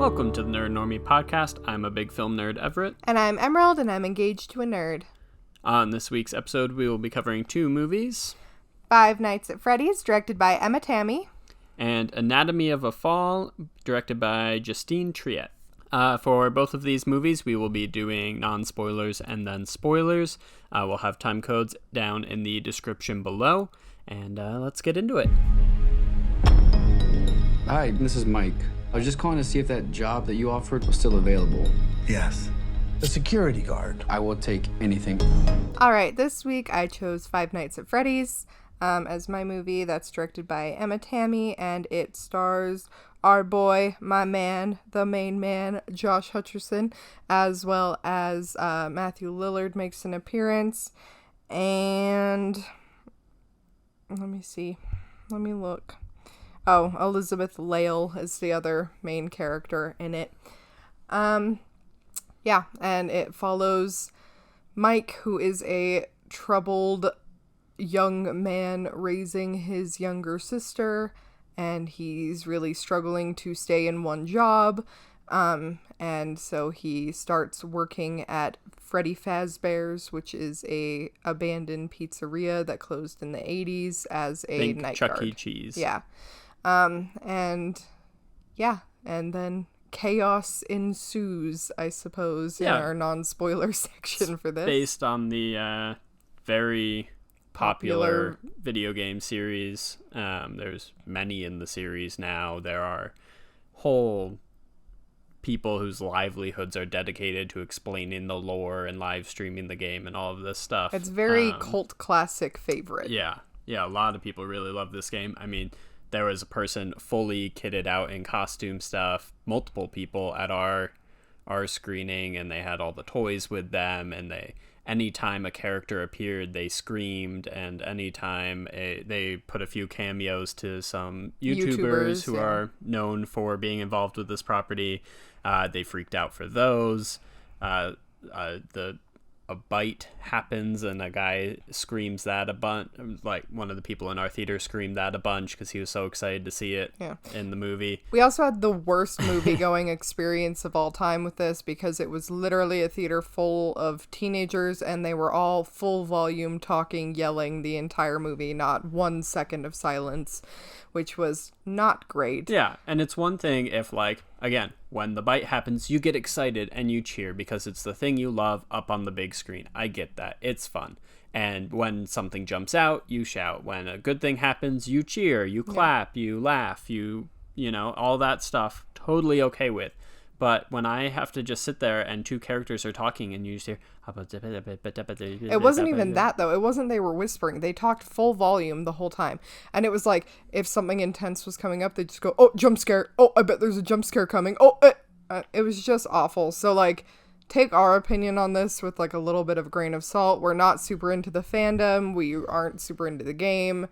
Welcome to the Nerd and Normie Podcast. I'm a big film nerd, Everett. And I'm Emerald, and I'm engaged to a nerd. On this week's episode, we will be covering two movies. Five Nights at Freddy's, directed by Emma Tammy. And Anatomy of a Fall, directed by Justine Triet. For both of these movies, we will be doing non-spoilers and then spoilers. We'll have time codes down in the description below. And let's get into it. Hi, this is Mike. I was just calling to see if that job that you offered was still available. Yes. The security guard. I will take anything. All right, this week I chose Five Nights at Freddy's as my movie. That's directed by Emma Tammy, and it stars our boy, my man, the main man, Josh Hutcherson, as well as Matthew Lillard makes an appearance. And let me see. Let me look. Oh, Elizabeth Lail is the other main character in it. Yeah, and it follows Mike, who is a troubled young man raising his younger sister, and he's really struggling to stay in one job. And so he starts working at Freddy Fazbear's, which is a abandoned pizzeria that closed in the 80s as a night Chuck guard. E. Cheese. Yeah. And then chaos ensues, I suppose, in our non-spoiler section for this. Based on the very popular video game series. There's many in the series now. There are whole people whose livelihoods are dedicated to explaining the lore and live streaming the game and all of this stuff. It's very cult classic favorite. Yeah, a lot of people really love this game. I mean, there was a person fully kitted out in costume stuff, multiple people at our screening, and they had all the toys with them, and anytime a character appeared, they screamed, and anytime they put a few cameos to some YouTubers who are known for being involved with this property, they freaked out for those. A bite happens and a guy screams that a bunch. Like, one of the people in our theater screamed that a bunch because he was so excited to see it in the movie. We also had the worst movie-going experience of all time with this, because it was literally a theater full of teenagers, and they were all full volume talking, yelling the entire movie, not 1 second of silence, which was not great. Yeah, and it's one thing if, like, again, when the bite happens, you get excited and you cheer because it's the thing you love up on the big screen. I get that. It's fun. And when something jumps out, you shout. When a good thing happens, you cheer, you clap, you laugh, you know, all that stuff. Totally okay with. But when I have to just sit there and two characters are talking and you just hear... It wasn't even that, though. It wasn't they were whispering. They talked full volume the whole time. And it was like, if something intense was coming up, they'd just go, oh, jump scare. Oh, I bet there's a jump scare coming. Oh, it was just awful. So, like, take our opinion on this with, like, a little bit of a grain of salt. We're not super into the fandom. We aren't super into the game.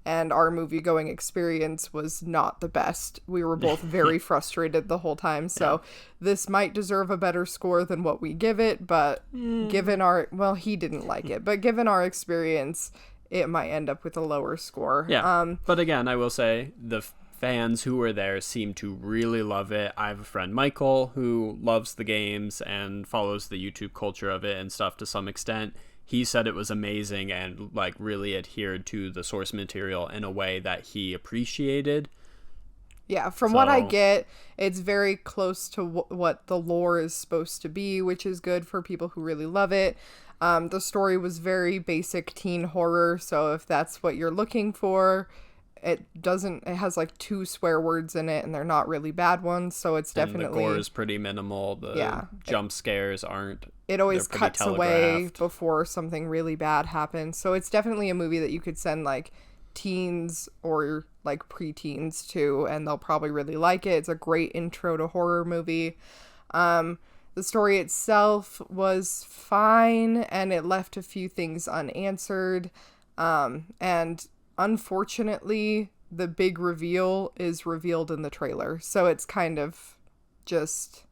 And our movie-going experience was not the best. We were both very frustrated the whole time. So this might deserve a better score than what we give it. But given our... Well, he didn't like it. But given our experience, it might end up with a lower score. Yeah. But again, I will say the fans who were there seem to really love it. I have a friend, Michael, who loves the games and follows the YouTube culture of it and stuff to some extent. He said it was amazing and, like, really adhered to the source material in a way that he appreciated. Yeah, from what I get, it's very close to what the lore is supposed to be, which is good for people who really love it. The story was very basic teen horror, so if that's what you're looking for, it has like 2 swear words in it, and they're not really bad ones, so it's definitely... And the gore is pretty minimal. The jump scares aren't... It always cuts away before something really bad happens, so it's definitely a movie that you could send, like, teens or, like, preteens to, and they'll probably really like it. It's a great intro to horror movie. The story itself was fine, and it left a few things unanswered, and... Unfortunately, the big reveal is revealed in the trailer. So it's kind of just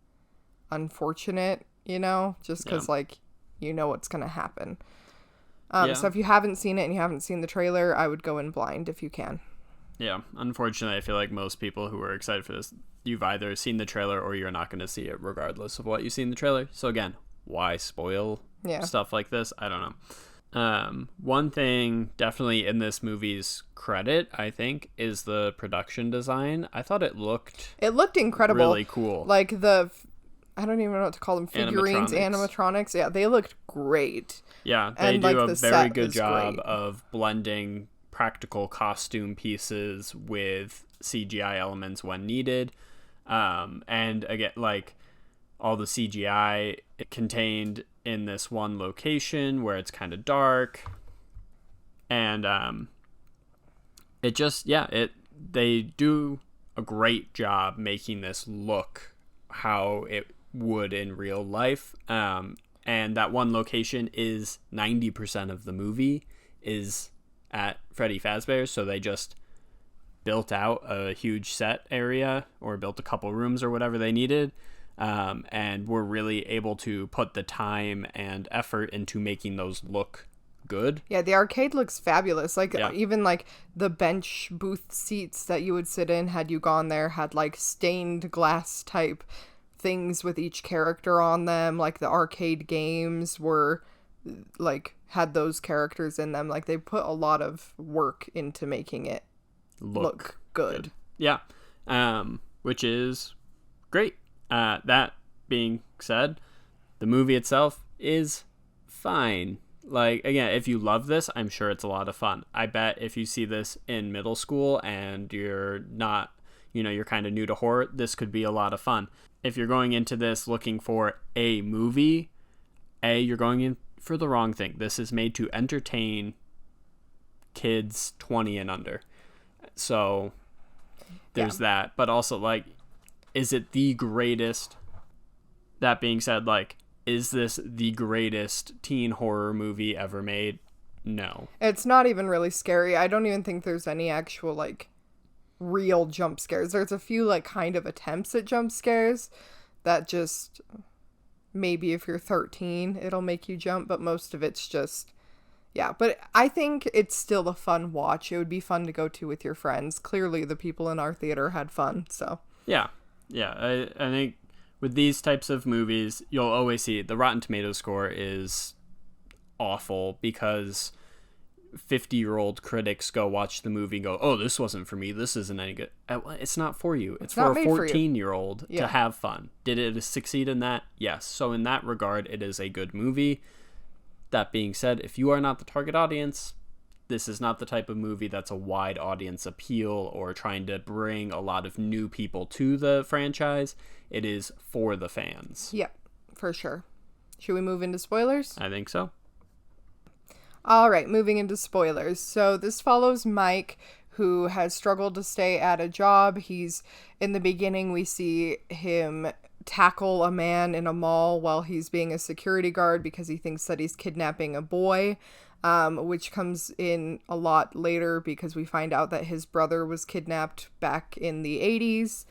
unfortunate, you know? Just because, like, you know what's going to happen. So if you haven't seen it and you haven't seen the trailer, I would go in blind if you can. Yeah, unfortunately, I feel like most people who are excited for this, you've either seen the trailer or you're not going to see it regardless of what you see in the trailer. So again, why spoil stuff like this? I don't know. One thing definitely in this movie's credit, I think, is the production design. I thought it looked incredible, really cool. Like I don't even know what to call them, figurines, animatronics. Yeah, they looked great. Yeah, they do a very good job of blending practical costume pieces with CGI elements when needed. And again, like, all the CGI contained in this one location where it's kind of dark, and they do a great job making this look how it would in real life. And that one location is 90% of the movie is at Freddy Fazbear's, so they just built out a huge set area or built a couple rooms or whatever they needed. And we're really able to put the time and effort into making those look good. Yeah, the arcade looks fabulous. Like, even like the bench booth seats that you would sit in had you gone there had like stained glass type things with each character on them. Like, the arcade games were like had those characters in them. Like, they put a lot of work into making it look good. Yeah, which is great. That being said, the movie itself is fine. Like, again, if you love this, I'm sure it's a lot of fun. I bet if you see this in middle school and you're not, you're kind of new to horror, this could be a lot of fun. If you're going into this looking for a movie, you're going in for the wrong thing. This is made to entertain kids 20 and under. So there's that. But also, like, is it the greatest? That being said, like, is this the greatest teen horror movie ever made? No. It's not even really scary. I don't even think there's any actual, like, real jump scares. There's a few, like, kind of attempts at jump scares that just, maybe if you're 13, it'll make you jump, but most of it's just, but I think it's still a fun watch. It would be fun to go to with your friends. Clearly, the people in our theater had fun, so. Yeah, I think with these types of movies, you'll always see the Rotten Tomatoes score is awful because 50-year-old critics go watch the movie and go, oh, this wasn't for me, this isn't any good. It's not for you. It's for a 14-year-old to have fun. Did it succeed in that? Yes. So in that regard, it is a good movie. That being said, if you are not the target audience, this is not the type of movie that's a wide audience appeal or trying to bring a lot of new people to the franchise. It is for the fans. Yep, for sure. Should we move into spoilers? I think so. All right, moving into spoilers. So this follows Mike, who has struggled to stay at a job. In the beginning, we see him tackle a man in a mall while he's being a security guard because he thinks that he's kidnapping a boy, which comes in a lot later because we find out that his brother was kidnapped back in the 80s.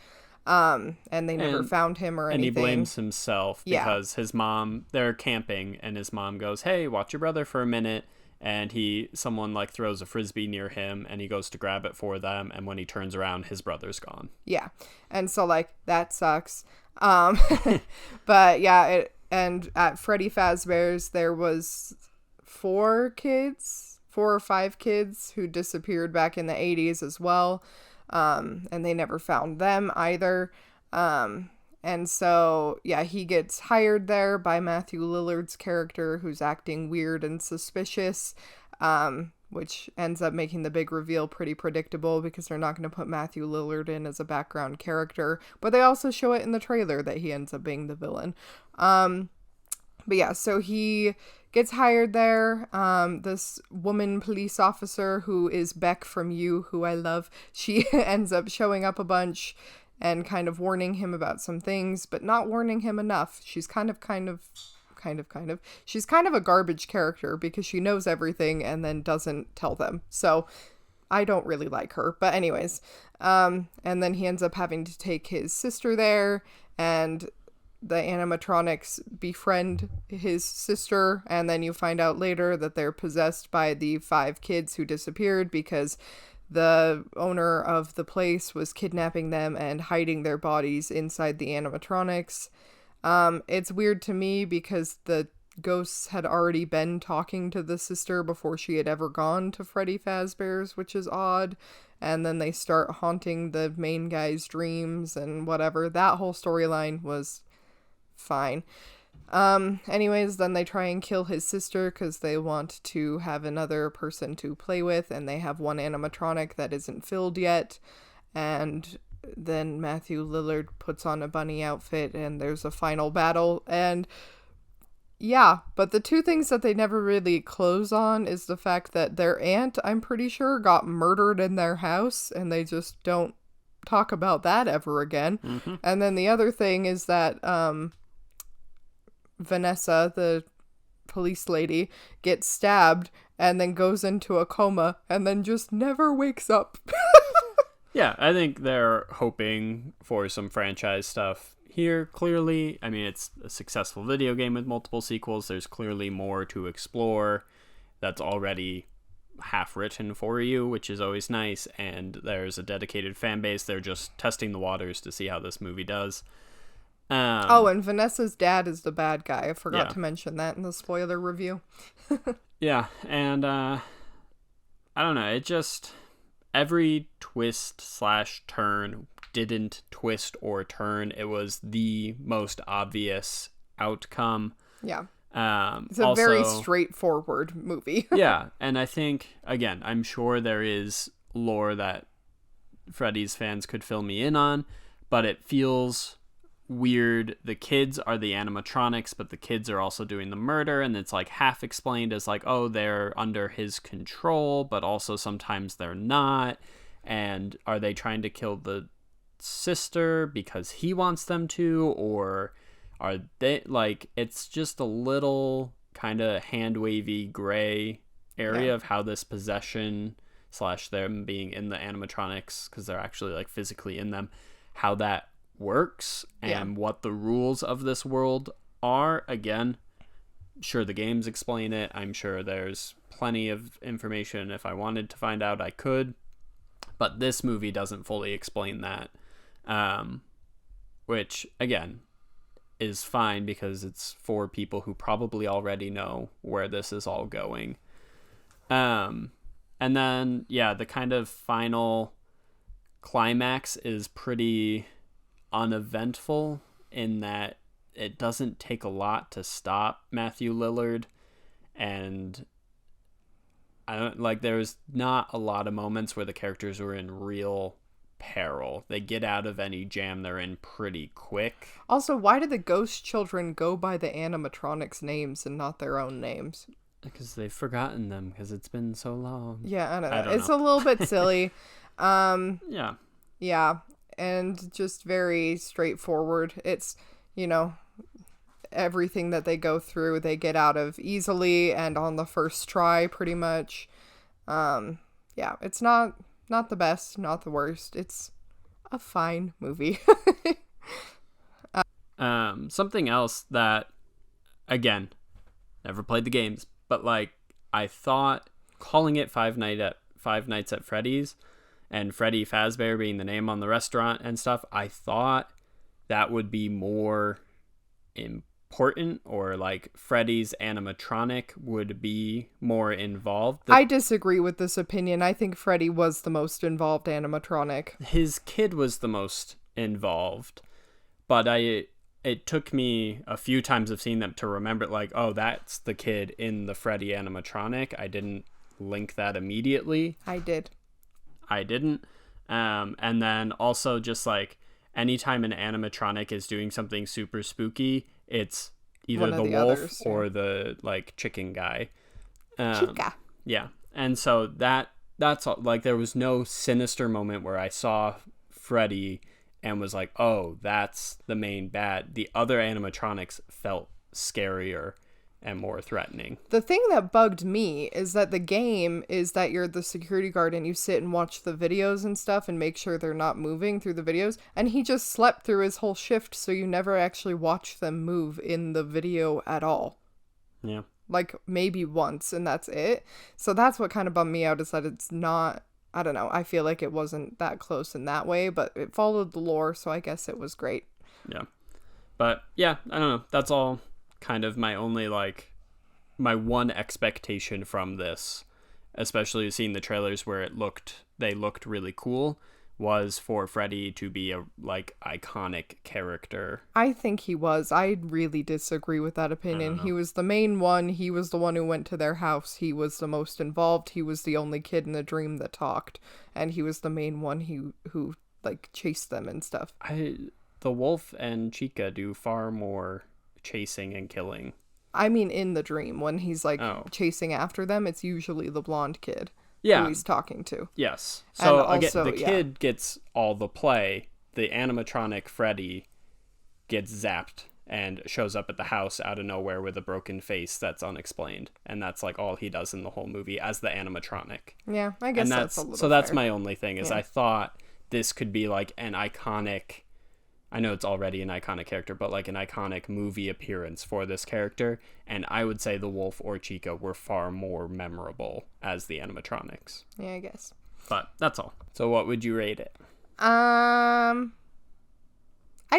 And they never found him or anything. And he blames himself because his mom, they're camping, and his mom goes, hey, watch your brother for a minute. And someone like throws a frisbee near him, and he goes to grab it for them. And when he turns around, his brother's gone. Yeah. And so, like, that sucks. But yeah, and at Freddy Fazbear's, there was 4 or 5 kids who disappeared back in the 80s as well. And they never found them either. And so, yeah, he gets hired there by Matthew Lillard's character, who's acting weird and suspicious, which ends up making the big reveal pretty predictable because they're not going to put Matthew Lillard in as a background character. But they also show it in the trailer that he ends up being the villain. But yeah, so he gets hired there. This woman police officer who is Beck from You, who I love, she ends up showing up a bunch and kind of warning him about some things, but not warning him enough. She's kind of, she's kind of a garbage character because she knows everything and then doesn't tell them. So I don't really like her, but anyways. And then he ends up having to take his sister there, and the animatronics befriend his sister, and then you find out later that they're possessed by the 5 kids who disappeared because the owner of the place was kidnapping them and hiding their bodies inside the animatronics. It's weird to me because the ghosts had already been talking to the sister before she had ever gone to Freddy Fazbear's, which is odd. And then they start haunting the main guy's dreams and whatever. That whole storyline was fine. Anyways, then they try and kill his sister because they want to have another person to play with, and they have one animatronic that isn't filled yet. And then Matthew Lillard puts on a bunny outfit, and there's a final battle. And yeah, but the two things that they never really close on is the fact that their aunt, I'm pretty sure, got murdered in their house, and they just don't talk about that ever again. Mm-hmm. And then the other thing is that Vanessa, the police lady, gets stabbed and then goes into a coma and then just never wakes up. Yeah, I think they're hoping for some franchise stuff here. Clearly, I mean, it's a successful video game with multiple sequels. There's clearly more to explore that's already half written for you, which is always nice. And there's a dedicated fan base. They're just testing the waters to see how this movie does. And Vanessa's dad is the bad guy. I forgot to mention that in the spoiler review. Yeah, and I don't know, it just, every twist/turn didn't twist or turn. It was the most obvious outcome. Yeah. It's a very straightforward movie. Yeah, and I think, again, I'm sure there is lore that Freddy's fans could fill me in on, but it feels weird. The kids are the animatronics, but the kids are also doing the murder, and it's like half explained as like, oh, they're under his control, but also sometimes they're not. And are they trying to kill the sister because he wants them to, or are they, like, it's just a little kind of hand-wavy gray area of how this possession / them being in the animatronics, because they're actually like physically in them, how that works and what the rules of this world are. Again, sure, the games explain it. I'm sure there's plenty of information. If I wanted to find out, I could, but this movie doesn't fully explain that, which again is fine because it's for people who probably already know where this is all going. And then the kind of final climax is pretty uneventful in that it doesn't take a lot to stop Matthew Lillard, and I don't like, there's not a lot of moments where the characters are in real peril. They get out of any jam they're in pretty quick. Also, why do the ghost children go by the animatronics names and not their own names? Because they've forgotten them because it's been so long. Yeah, I don't know. It's a little bit silly. Yeah. And just very straightforward. It's, everything that they go through, they get out of easily and on the first try, pretty much. It's not the best, not the worst. It's a fine movie. Something else that, again, never played the games, but like, I thought calling it Five Nights at Freddy's, and Freddy Fazbear being the name on the restaurant and stuff, I thought that would be more important, or like Freddy's animatronic would be more involved. I disagree with this opinion. I think Freddy was the most involved animatronic. His kid was the most involved, but it took me a few times of seeing them to remember, like, oh, that's the kid in the Freddy animatronic. I didn't link that immediately. I didn't. And then also just like anytime an animatronic is doing something super spooky, it's either the wolf others, or the like chicken guy. Chica. Yeah. And so that's like, there was no sinister moment where I saw Freddy and was like, oh, that's the main bad. The other animatronics felt scarier and more threatening. The thing that bugged me is that the game is that you're the security guard and you sit and watch the videos and stuff and make sure they're not moving through the videos. And he just slept through his whole shift, so you never actually watch them move in the video at all. Yeah. Like maybe once, and that's it. So that's what kind of bummed me out, is that it's not I don't know. I feel like it wasn't that close in that way, but it followed the lore, so I guess it was great. Yeah. But yeah, I don't know. That's all kind of my only, like, my one expectation from this, especially seeing the trailers where they looked really cool, was for Freddy to be a, like, iconic character. I think he was. I really disagree with that opinion. He was the main one. He was the one who went to their house. He was the most involved. He was the only kid in the dream that talked. And he was the main one who like, chased them and stuff. The wolf and Chica do far more chasing and killing. I mean, in the dream, when he's, like, chasing after them, it's usually the blonde kid. Yeah. Who he's talking to. Yes. So, and also, again, the kid gets all the play. The animatronic Freddy gets zapped and shows up at the house out of nowhere with a broken face that's unexplained. And that's, like, all he does in the whole movie as the animatronic. Yeah, I guess that's a little So that's fair. my only thing, is I thought this could be, like, an iconic... I know it's already an iconic character, but, like, an iconic movie appearance for this character. And I would say the wolf or Chica were far more memorable as the animatronics. Yeah, I guess. But that's all. So what would you rate it? I'd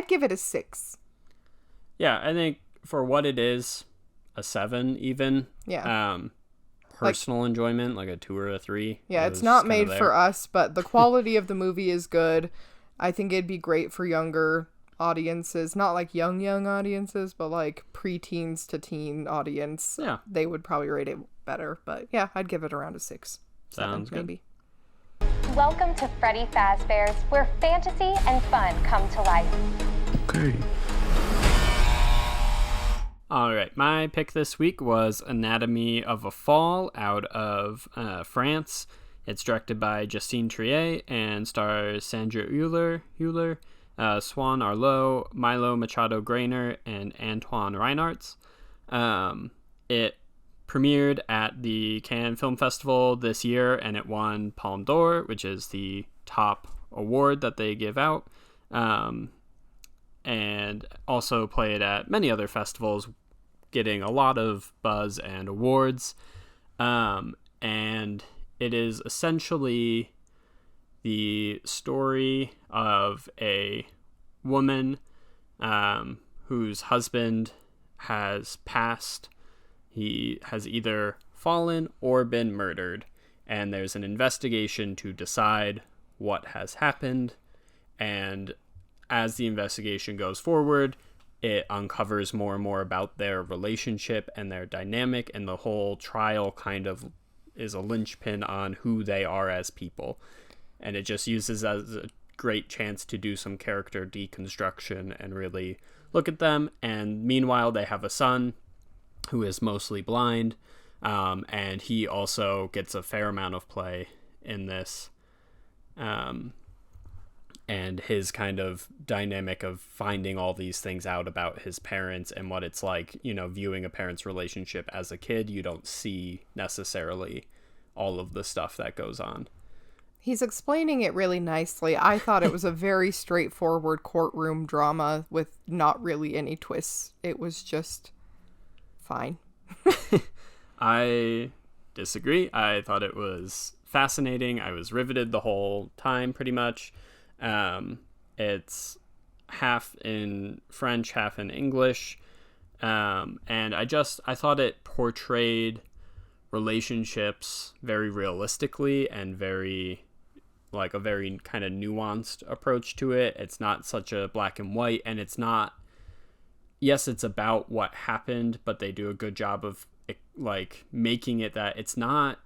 give it a 6. Yeah, I think for what it is, a 7 even. Yeah. Personal enjoyment, like a 2 or a 3. Yeah, it's not made for us, but the quality of the movie is good. I think it'd be great for younger audiences, not like young audiences, but like preteens to teen audience. Yeah. They would probably rate it better, but yeah, I'd give it around a 6. Sounds 7, good. maybe. Welcome to Freddy Fazbear's, where fantasy and fun come to life. Okay. All right, my pick this week was Anatomy of a Fall out of France. It's directed by Justine Triet and stars Sandra Hüller, Swan Arlo, Milo Machado Grainer, and Antoine Reinartz. It premiered at the Cannes Film Festival this year, and it won Palme d'Or, which is the top award that they give out, and also played at many other festivals, getting a lot of buzz and awards. And it is essentially the story of a woman whose husband has passed. He has either fallen or been murdered, and there's an investigation to decide what has happened. And as the investigation goes forward, it uncovers more and more about their relationship and their dynamic, and the whole trial kind of is a linchpin on who they are as people. And it just uses as a great chance to do some character deconstruction and really look at them. And meanwhile, they have a son who is mostly blind, and he also gets a fair amount of play in this. And his kind of dynamic of finding all these things out about his parents and what it's like, you know, viewing a parent's relationship as a kid. You don't see necessarily all of the stuff that goes on. He's explaining it really nicely. I thought it was a very straightforward courtroom drama with not really any twists. It was just fine. I disagree. I thought it was fascinating. I was riveted the whole time, pretty much. It's half in French, half in English. And I thought it portrayed relationships very realistically and very, like, a very kind of nuanced approach to it. It's not such a black and white, and it's not, yes, it's about what happened, but they do a good job of, like, making it that it's not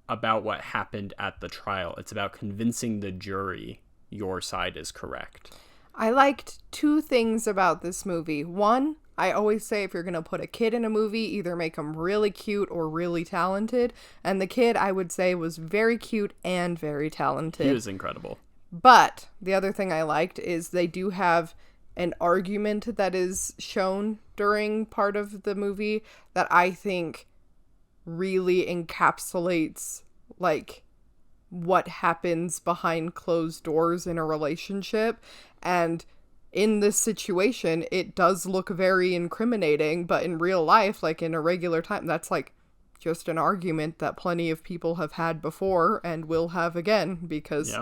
about what happened at the trial. It's about convincing the jury your side is correct. I liked 2 things about this movie. One, I always say if you're going to put a kid in a movie, either make them really cute or really talented. And the kid, I would say, was very cute and very talented. He was incredible. But the other thing I liked is they do have an argument that is shown during part of the movie that I think really encapsulates, like, what happens behind closed doors in a relationship. And in this situation, it does look very incriminating, but in real life, like in a regular time, that's like just an argument that plenty of people have had before and will have again, because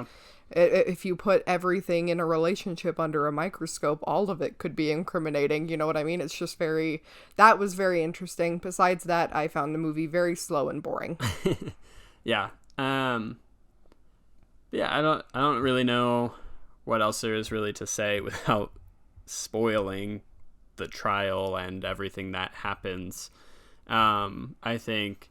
if you put everything in a relationship under a microscope, all of it could be incriminating. You know what I mean? It's just that was very interesting. Besides that, I found the movie very slow and boring. Yeah. I don't really know what else there is really to say without spoiling the trial and everything that happens. I think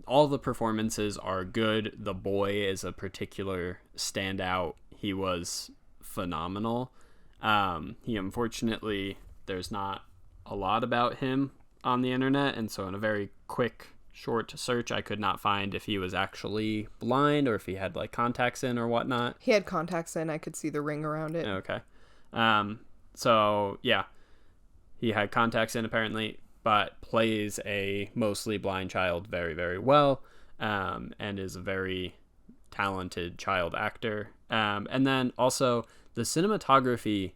all the performances are good. The boy is a particular standout. He was phenomenal. He unfortunately, there's not a lot about him on the internet, and so in a very quick short search, I could not find if he was actually blind or if he had like contacts in or whatnot. He had contacts in. I could see the ring around it. Okay. So yeah, he had contacts in apparently, but plays a mostly blind child very, very well, and is a very talented child actor. And then also the cinematography,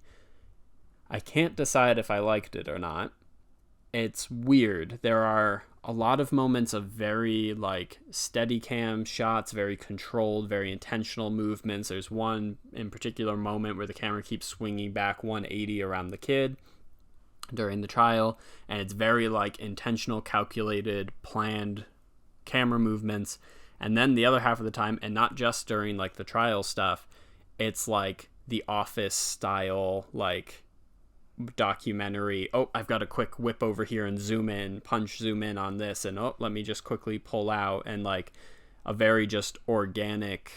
I can't decide if I liked it or not. It's weird. There are a lot of moments of very like steady cam shots, very controlled, very intentional movements. There's one in particular moment where the camera keeps swinging back 180 around the kid during the trial, and it's very like intentional, calculated, planned camera movements. And then the other half of the time, and not just during like the trial stuff, it's like The Office style, like documentary. Oh, I've got a quick whip over here and zoom in on this, and oh, let me just quickly pull out, and like a very just organic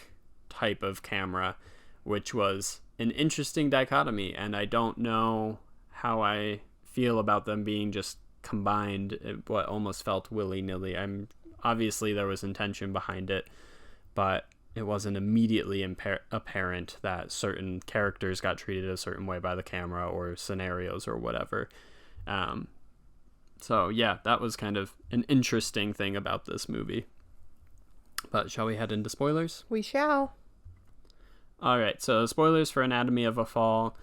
type of camera, which was an interesting dichotomy. And I don't know how I feel about them being just combined, what almost felt willy-nilly. Obviously there was intention behind it, but it wasn't immediately apparent that certain characters got treated a certain way by the camera or scenarios or whatever. So yeah, that was kind of an interesting thing about this movie. But shall we head into spoilers? We shall. All right, so spoilers for Anatomy of a Fall.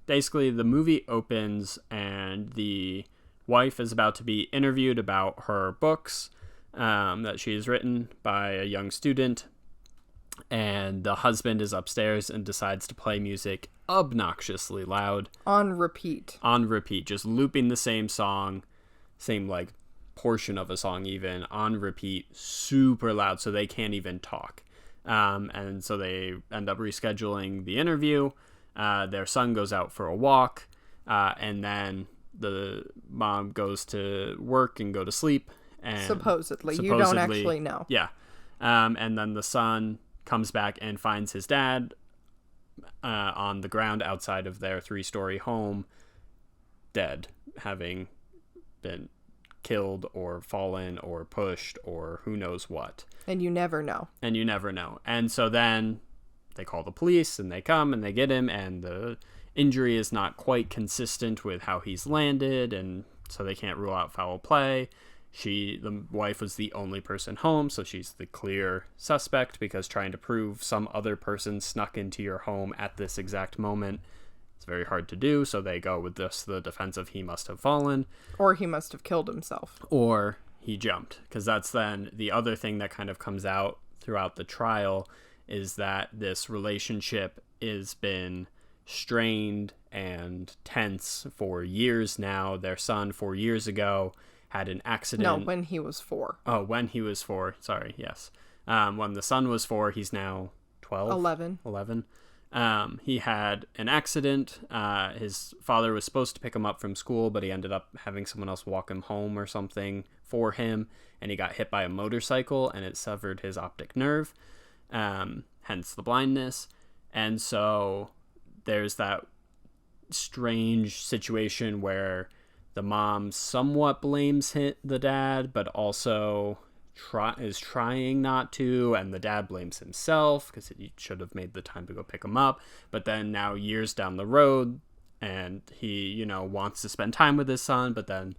Basically, the movie opens and the wife is about to be interviewed about her books that she's written by a young student, and the husband is upstairs and decides to play music obnoxiously loud on repeat, just looping the same song, same like portion of a song even, on repeat, super loud, so they can't even talk. And so they end up rescheduling the interview. Their son goes out for a walk, and then the mom goes to work and go to sleep. And supposedly, you don't actually know. Yeah. And then the son comes back and finds his dad on the ground outside of their 3-story home, dead, having been killed or fallen or pushed or who knows what. And you never know. And so then they call the police, and they come and they get him, and the injury is not quite consistent with how he's landed, and so they can't rule out foul play. The wife was the only person home, so she's the clear suspect, because trying to prove some other person snuck into your home at this exact moment, it's very hard to do, so they go with the defense of he must have fallen. Or he must have killed himself. Or he jumped, because that's then the other thing that kind of comes out throughout the trial, is that this relationship has been strained and tense for years now. Their son 4 years ago had an accident. No, when he was 4. Oh, when he was 4. Sorry, yes. When the son was 4, he's now 12? 11. He had an accident. His father was supposed to pick him up from school, but he ended up having someone else walk him home or something for him, and he got hit by a motorcycle, and it severed his optic nerve, hence the blindness. And so there's that strange situation where the mom somewhat blames the dad, but also is trying not to, and the dad blames himself because he should have made the time to go pick him up. But then now years down the road, and he, wants to spend time with his son, but then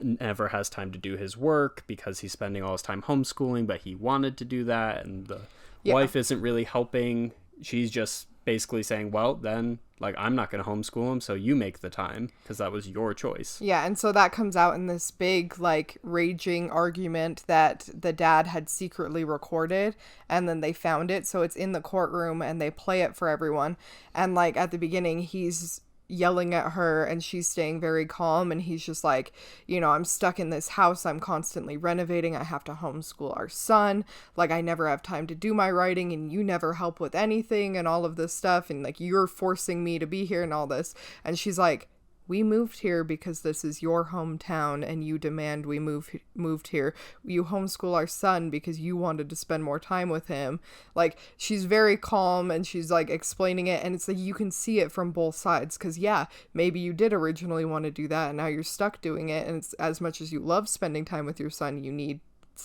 never has time to do his work because he's spending all his time homeschooling, but he wanted to do that, and the wife isn't really helping. She's just basically saying, well, then like, I'm not going to homeschool him, so you make the time, because that was your choice. Yeah, and so that comes out in this big, like, raging argument that the dad had secretly recorded, and then they found it, so it's in the courtroom, and they play it for everyone. And, like, at the beginning, he's yelling at her, and she's staying very calm, and he's just like, you know, I'm stuck in this house, I'm constantly renovating, I have to homeschool our son, like, I never have time to do my writing, and you never help with anything, and all of this stuff, and, like, you're forcing me to be here, and all this. And she's like, we moved here because this is your hometown and you demand we moved here. You homeschool our son because you wanted to spend more time with him. Like, she's very calm and she's like explaining it, and it's like you can see it from both sides, because yeah, maybe you did originally want to do that and now you're stuck doing it, and it's, as much as you love spending time with your son, you need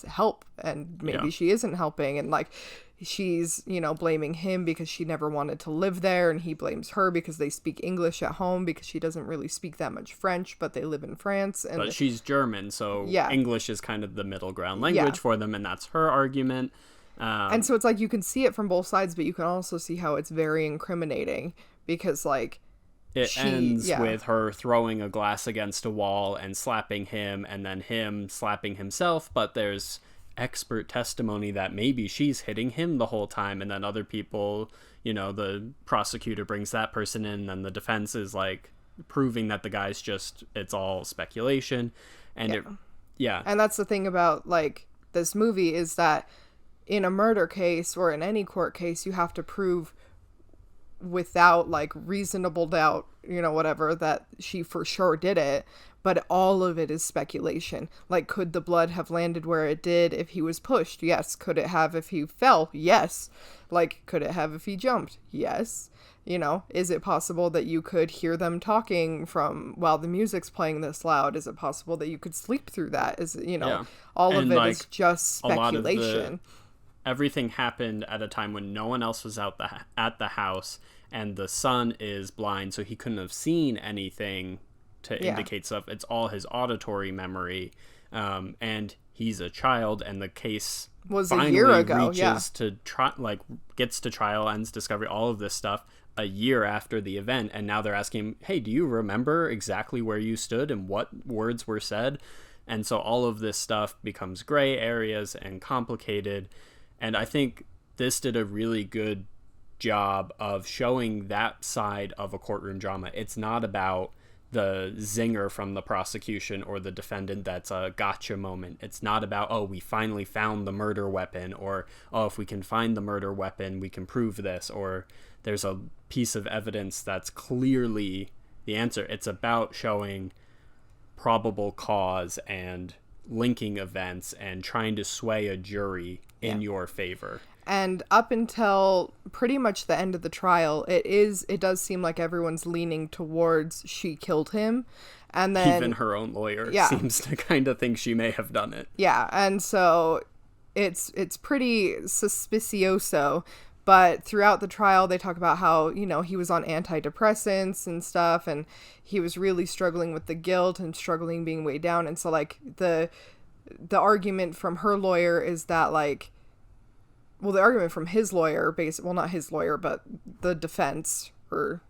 help, and maybe she isn't helping, and like she's, you know, blaming him because she never wanted to live there, and he blames her because they speak English at home because she doesn't really speak that much French, but they live in France. And but she's German, so English is kind of the middle ground language for them, and that's her argument. And so it's like you can see it from both sides, but you can also see how it's very incriminating, because like it ends with her throwing a glass against a wall and slapping him, and then him slapping himself, but there's expert testimony that maybe she's hitting him the whole time, and then other people, you know, the prosecutor brings that person in, and the defense is like proving that the guy's just, it's all speculation. And and that's the thing about like this movie, is that in a murder case or in any court case, you have to prove without like reasonable doubt, you know, whatever, that she for sure did it. But all of it is speculation. Like, could the blood have landed where it did if he was pushed? Yes. Could it have if he fell? Yes. Like, could it have if he jumped? Yes. You know, is it possible that you could hear them talking from while the music's playing this loud? Is it possible that you could sleep through that? Is it, you know, all of it like, is just speculation. Everything happened at a time when no one else was at the house, and the son is blind, so he couldn't have seen anything to indicate stuff. It's all his auditory memory, and he's a child, and the case was a year ago. Reaches to gets to trial, ends discovery, all of this stuff a year after the event, and now they're asking him, hey, do you remember exactly where you stood and what words were said? And so all of this stuff becomes gray areas and complicated, and I think this did a really good job of showing that side of a courtroom drama. It's not about the zinger from the prosecution or the defendant that's a gotcha moment. It's not about, oh, we finally found the murder weapon, or, oh, if we can find the murder weapon, we can prove this, or there's a piece of evidence that's clearly the answer. It's about showing probable cause and linking events and trying to sway a jury in your favor. And up until pretty much the end of the trial, it does seem like everyone's leaning towards she killed him. And then even her own lawyer seems to kind of think she may have done it. Yeah, and so it's pretty suspicioso. But throughout the trial, they talk about how, you know, he was on antidepressants and stuff, and he was really struggling with the guilt and struggling being weighed down. And so, like, the argument from her lawyer is that, like, well, the argument from his lawyer, well, not his lawyer, but the defense or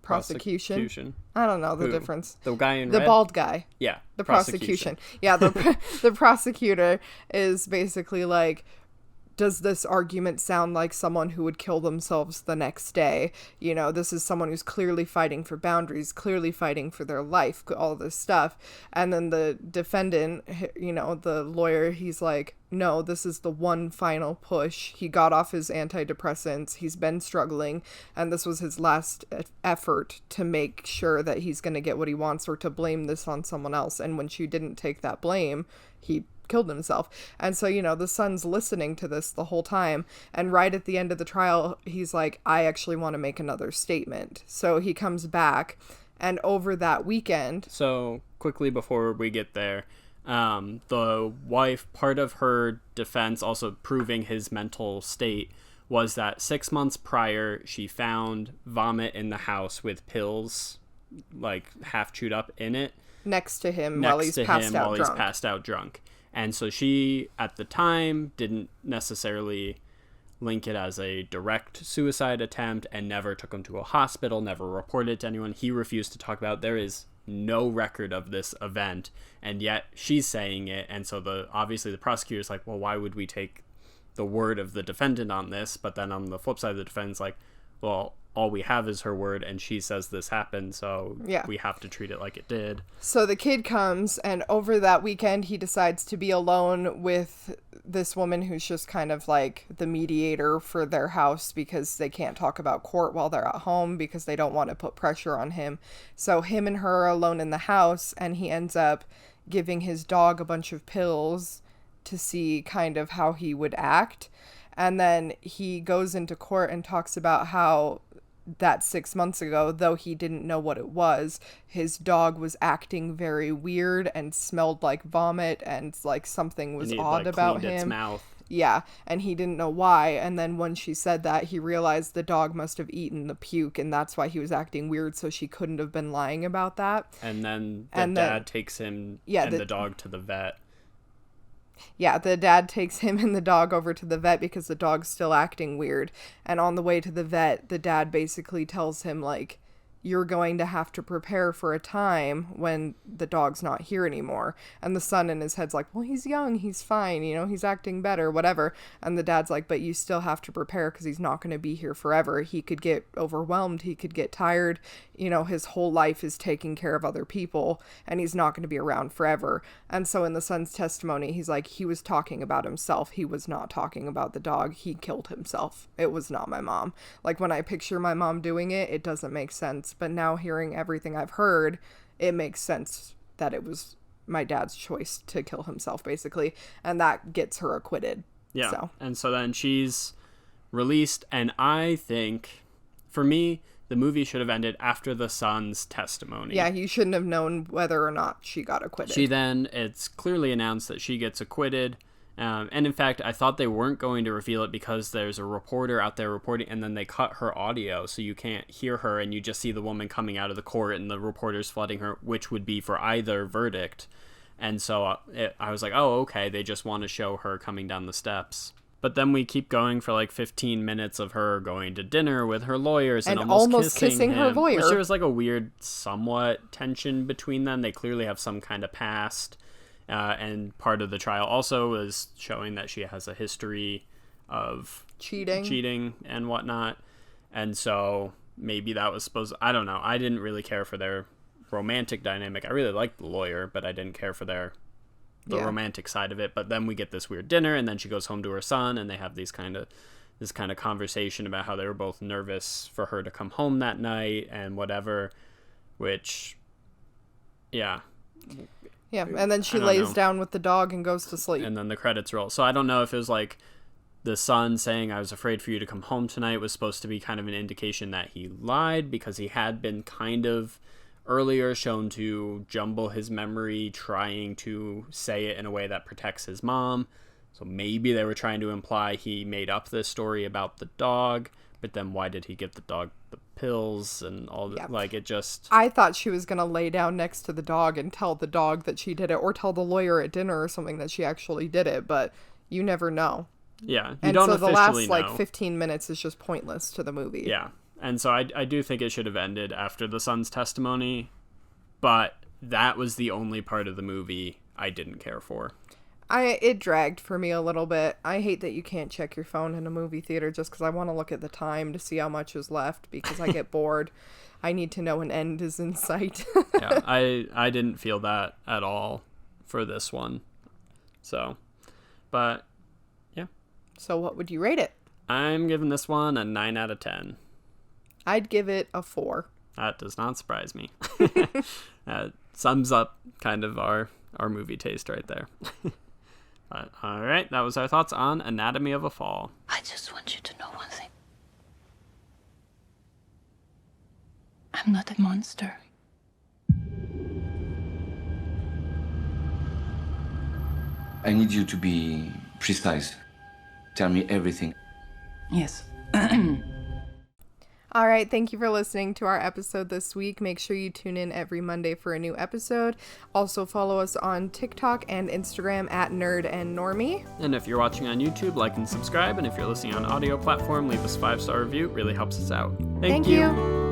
prosecution. I don't know the difference. The guy in the red? Bald guy. Yeah. The prosecution. Yeah, the prosecutor is basically like, does this argument sound like someone who would kill themselves the next day? You know, this is someone who's clearly fighting for boundaries, clearly fighting for their life, all this stuff. And then the defendant, you know, the lawyer, he's like, no, this is the one final push. He got off his antidepressants. He's been struggling. And this was his last effort to make sure that he's going to get what he wants, or to blame this on someone else. And when she didn't take that blame, he killed himself. And so, you know, the son's listening to this the whole time, and right at the end of the trial, he's like, I actually want to make another statement. So he comes back, and over that weekend, so quickly before we get there, the wife, part of her defense, also proving his mental state, was that 6 months prior she found vomit in the house with pills like half chewed up in it next to him while he's passed out drunk. And so she, at the time, didn't necessarily link it as a direct suicide attempt and never took him to a hospital, never reported it to anyone. He refused to talk about it. There is no record of this event, and yet she's saying it. And so obviously the prosecutor's like, well, why would we take the word of the defendant on this? But then on the flip side, the defendant's like, well, all we have is her word, and she says this happened, so we have to treat it like it did. So the kid comes, and over that weekend, he decides to be alone with this woman who's just kind of like the mediator for their house, because they can't talk about court while they're at home because they don't want to put pressure on him. So him and her are alone in the house, and he ends up giving his dog a bunch of pills to see kind of how he would act. And then he goes into court and talks about how that 6 months ago, though he didn't know what it was, his dog was acting very weird and smelled like vomit, and like something was odd about him. Its mouth. Yeah, and he didn't know why. And then when she said that, he realized the dog must have eaten the puke, and that's why he was acting weird, so she couldn't have been lying about that. And then dad takes him and the dog to the vet. Yeah, the dad takes him and the dog over to the vet because the dog's still acting weird. And on the way to the vet, the dad basically tells him, like, you're going to have to prepare for a time when the dog's not here anymore. And the son in his head's like, well, he's young, he's fine, you know, he's acting better, whatever. And the dad's like, but you still have to prepare because he's not going to be here forever. He could get overwhelmed, he could get tired, you know, his whole life is taking care of other people, and he's not going to be around forever. And so in the son's testimony, he's like, he was talking about himself, he was not talking about the dog, he killed himself. It was not my mom. Like, when I picture my mom doing it, it doesn't make sense. But now hearing everything I've heard, it makes sense that it was my dad's choice to kill himself, basically. And that gets her acquitted. Yeah. So. And so then she's released. And I think, for me, the movie should have ended after the son's testimony. Yeah, you shouldn't have known whether or not she got acquitted. It's clearly announced that she gets acquitted. And in fact, I thought they weren't going to reveal it because there's a reporter out there reporting, and then they cut her audio so you can't hear her, and you just see the woman coming out of the court and the reporters flooding her, which would be for either verdict. And so I was like, oh, okay, they just want to show her coming down the steps. But then we keep going for like 15 minutes of her going to dinner with her lawyers and almost kissing her him, lawyer. Which there was like a weird, somewhat tension between them. They clearly have some kind of past. And part of the trial also was showing that she has a history of cheating and whatnot. And so maybe that was I don't know. I didn't really care for their romantic dynamic. I really liked the lawyer, but I didn't care for the romantic side of it. But then we get this weird dinner, and then she goes home to her son, and they have this kind of conversation about how they were both nervous for her to come home that night and whatever, which, yeah. Yeah, and then she lays down with the dog and goes to sleep. And then the credits roll. So I don't know if it was like the son saying, I was afraid for you to come home tonight, was supposed to be kind of an indication that he lied, because he had been kind of earlier shown to jumble his memory, trying to say it in a way that protects his mom. So maybe they were trying to imply he made up this story about the dog, but then why did he give the dog the pills and all that? Like, it just... I thought she was going to lay down next to the dog and tell the dog that she did it, or tell the lawyer at dinner or something that she actually did it, but you never know. Yeah, you and don't so the officially last, know. like, 15 minutes is just pointless to the movie. Yeah, and so I do think it should have ended after the son's testimony, but that was the only part of the movie I didn't care for. It dragged for me a little bit. I hate that you can't check your phone in a movie theater just because I want to look at the time to see how much is left, because I get bored. I need to know an end is in sight. Yeah, I didn't feel that at all for this one. So, but, yeah. So what would you rate it? I'm giving this one a 9 out of 10. I'd give it a 4. That does not surprise me. That sums up kind of our movie taste right there. But, all right, that was our thoughts on Anatomy of a Fall. I just want you to know one thing. I'm not a monster. I need you to be precise. Tell me everything. Yes. All right, thank you for listening to our episode this week. Make sure you tune in every Monday for a new episode. Also follow us on TikTok and Instagram at Nerd and Normie. And if you're watching on YouTube, like and subscribe. And if you're listening on audio platform, leave us a 5-star review. It really helps us out. Thank you.